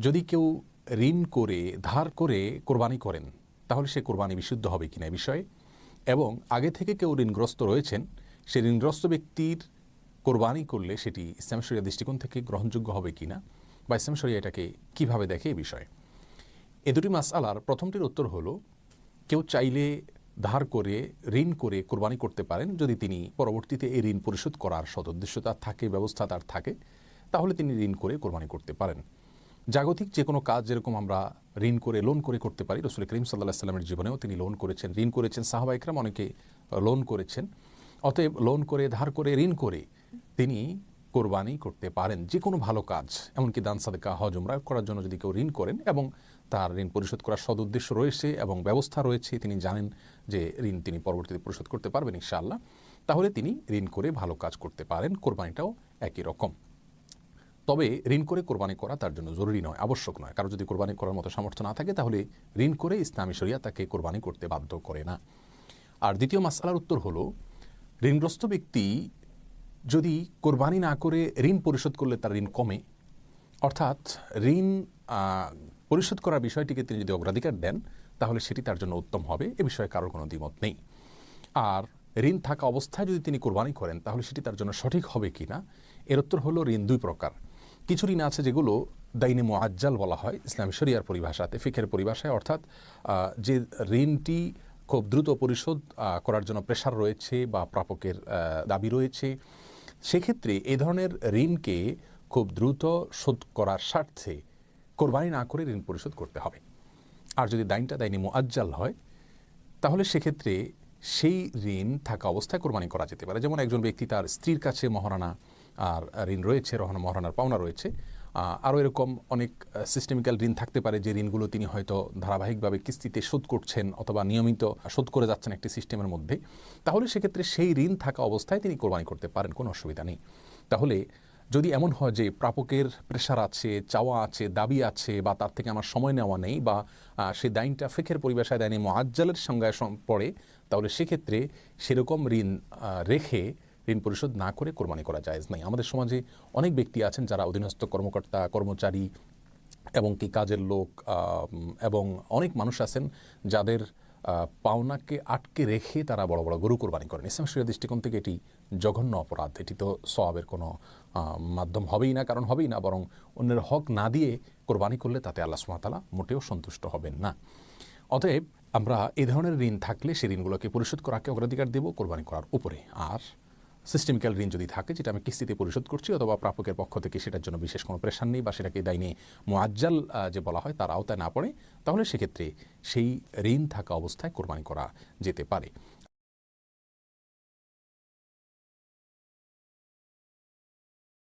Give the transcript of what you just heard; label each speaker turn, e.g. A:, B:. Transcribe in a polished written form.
A: যদি কেউ ঋণ করে ধার করে কোরবানি করেন তাহলে সে কোরবানি বিশুদ্ধ হবে কিনা বিষয়ে, এবং আগে থেকে কেউ ঋণগ্রস্ত রয়েছেন, সে ঋণগ্রস্ত ব্যক্তির কোরবানি করলে সেটি ইসলাম শরিয়া দৃষ্টিকোণ থেকে গ্রহণযোগ্য হবে কিনা বা ইসলাম শরিয়া এটাকে কীভাবে দেখে এ বিষয়ে। এ দুটি মাসআলার প্রথমটির উত্তর হলো, কেউ চাইলে ধার করে ঋণ করে কোরবানি করতে পারেন যদি তিনি পরবর্তীতে এই ঋণ পরিশোধ করার সদুদ্দেশ্য তার থাকে, ব্যবস্থা তার থাকে, তাহলে তিনি ঋণ করে কোরবানি করতে পারেন। জাগতিক যে কোনো কাজ যেরকম আমরা ঋণ করে লোন করে করতে পারি, রাসূল করিম সাল্লাল্লাহু আলাইহি ওয়াসাল্লামের জীবনেও তিনি লোন করেছেন, ঋণ করেছেন, সাহাবা ইকরাম অনেকে লোন করেছেন। অতএব লোন করে ধার করে ঋণ করে তিনি কোরবানি করতে পারেন যে কোনো ভালো কাজ, এমনকি দান সাদকা হজ উমরা করার জন্য যদি কেউ ঋণ করেন এবং তার ঋণ পরিশোধ করার সদুদ্দেশ্য রয়েছে এবং ব্যবস্থা রয়েছে, তিনি জানেন যে ঋণ তিনি পরবর্তীতে পরিশোধ করতে পারবেন ইনশাআল্লাহ, তাহলে তিনি ঋণ করে ভালো কাজ করতে পারেন। কোরবানিটাও একই রকম। তবে ঋণ করে কোরবানি করা তার জন্য জরুরি নয়, আবশ্যক নয়। কারো যদি কোরবানি করার মতো সামর্থ্য না থাকে তাহলে ঋণ করে ইসলামী শরিয়া তাকে কোরবানি করতে বাধ্য করে না। আর দ্বিতীয় মাসআলার উত্তর হলো, ঋণগ্রস্ত ব্যক্তি যদি কোরবানি না করে ঋণ পরিশোধ করলে তার ঋণ কমে, অর্থাৎ ঋণ পরিশোধ করার বিষয়টিকে তিনি যদি অগ্রাধিকার দেন তাহলে সেটি তার জন্য উত্তম হবে, এ বিষয়ে কারোর কোনো দ্বিমত নেই। আর ঋণ থাকা অবস্থায় যদি তিনি কোরবানি করেন তাহলে সেটি তার জন্য সঠিক হবে কি না, এর উত্তর হলো, ঋণ দুই প্রকার। কিছু ঋণ আছে যেগুলো দাইনে মুআজ্জাল বলা হয় ইসলামী শরিয়ার পরিভাষাতে, ফিকহের পরিভাষায়, অর্থাৎ যে ঋণটি খুব দ্রুত পরিশোধ করার জন্য প্রেশার রয়েছে বা প্রাপকের দাবি রয়েছে, সেক্ষেত্রে এই ধরনের ঋণকে খুব দ্রুত শোধ করার স্বার্থে কোরবানি না করে ঋণ পরিশোধ করতে হবে। আর যদি দাইনটা দাইনে মুআজ্জাল হয় তাহলে সেক্ষেত্রে সেই ঋণ থাকা অবস্থায় কোরবানি করা যেতে পারে। যেমন একজন ব্যক্তি তার স্ত্রীর কাছে মহারানা আর ঋণ রয়েছে, মহারানার পাওনা রয়েছে, আরও এরকম অনেক সিস্টেমিক্যাল ঋণ থাকতে পারে যে ঋণগুলো তিনি হয়তো ধারাবাহিকভাবে কিস্তিতে শোধ করছেন অথবা নিয়মিত শোধ করে যাচ্ছেন একটি সিস্টেমের মধ্যে, তাহলে সেক্ষেত্রে সেই ঋণ থাকা অবস্থায় তিনি কোরবানি করতে পারেন, কোনো অসুবিধা নেই। তাহলে যদি এমন হয় যে প্রাপকের প্রেশার আছে, চাওয়া আছে, দাবি আছে, বা তার থেকে আমার সময় নেওয়া নেই, বা সেই দাইনটা ফিকহের পরিভাষায় দাইনে মুআজ্জালের সংজ্ঞায় পড়ে, তাহলে সেক্ষেত্রে সেরকম ঋণ রেখে ঋণ পরিশোধ না করে কোরবানি করা জায়েজ নাই। আমাদের সমাজে অনেক ব্যক্তি আছেন যারা অধীনস্থ কর্মকর্তা, কর্মচারী এবং কি কাজের লোক, এবং অনেক মানুষ আছেন যাদের পাওনাকে আটকে রেখে তারা বড় বড় গরু কোরবানি করেন। ইসলাম শরিয়া দৃষ্টিকোণ থেকে এটি জঘন্য অপরাধ। এটি তো সওয়াবের কোনো মাধ্যম হবেই না, কারণ হবেই না, বরং অন্যের হক না দিয়ে কোরবানি করলে তাতে আল্লাহ সুবহানাহু ওয়া তাআলা মোটেও সন্তুষ্ট হবেন না। অতএব আমরা এই ধরনের ঋণ থাকলে সেই ঋণগুলোকে পরিশোধ করাকে অগ্রাধিকার দেব কোরবানি করার উপরে। আর সিস্টেমিক্যাল ঋণ যদি থাকে, যেটা আমি কিস্তিতে পরিশোধ করছি অথবা প্রাপকের পক্ষ থেকে সেটার জন্য বিশেষ কোনো প্রেশার নেই বা সেটাকে দাইনে মুআজ্জাল যে বলা হয় তার আওতায় না পড়ে, তাহলে সেক্ষেত্রে সেই ঋণ থাকা অবস্থায় কোরবানি করা যেতে পারে।